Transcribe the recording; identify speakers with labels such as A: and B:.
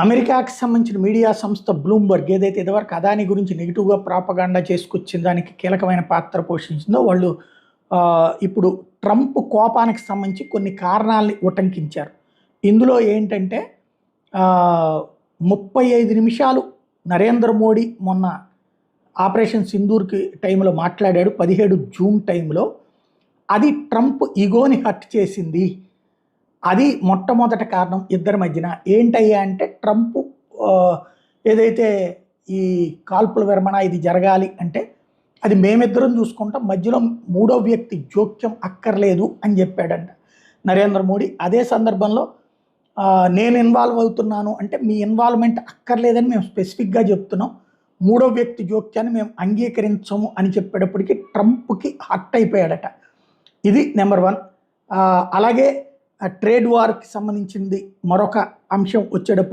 A: అమెరికాకి సంబంధించిన మీడియా సంస్థ బ్లూంబర్గ్ ఏదైతే ఇదివరకు అదాని గురించి నెగిటివ్‌గా ప్రాపగాండా చేసుకొచ్చిన దానికి కీలకమైన పాత్ర పోషించిందో వాళ్ళు ఇప్పుడు ట్రంప్ కోపానికి సంబంధించి కొన్ని కారణాల్ని ఉటంకించారు. ఇందులో ఏంటంటే 35 నిమిషాలు నరేంద్ర మోడీ మొన్న ఆపరేషన్ సింధూర్‌కి టైంలో మాట్లాడాడు 17 జూన్ టైంలో. అది ట్రంప్ ఇగోని హర్ట్ చేసింది. అది మొట్టమొదటి కారణం ఇద్దరి మధ్యన. ఏంటయ్యా అంటే ట్రంప్ ఏదైతే ఈ కాల్పుల విరమణ ఇది జరగాలి అంటే అది మేమిద్దరం చూసుకుంటాం, మధ్యలో మూడో వ్యక్తి జోక్యం అక్కర్లేదు అని చెప్పాడంట నరేంద్ర మోడీ. అదే సందర్భంలో నేను ఇన్వాల్వ్ అవుతున్నాను అంటే మీ ఇన్వాల్వ్మెంట్ అక్కర్లేదని మేము స్పెసిఫిక్గా చెప్తున్నాం, మూడో వ్యక్తి జోక్యాన్ని మేము అంగీకరించము అని చెప్పేటప్పటికి ట్రంప్కి హర్ట్ అయిపోయాడట. ఇది నెంబర్ 1. అలాగే ట్రేడ్ వార్కి సంబంధించింది మరొక అంశం వచ్చేటప్పుడు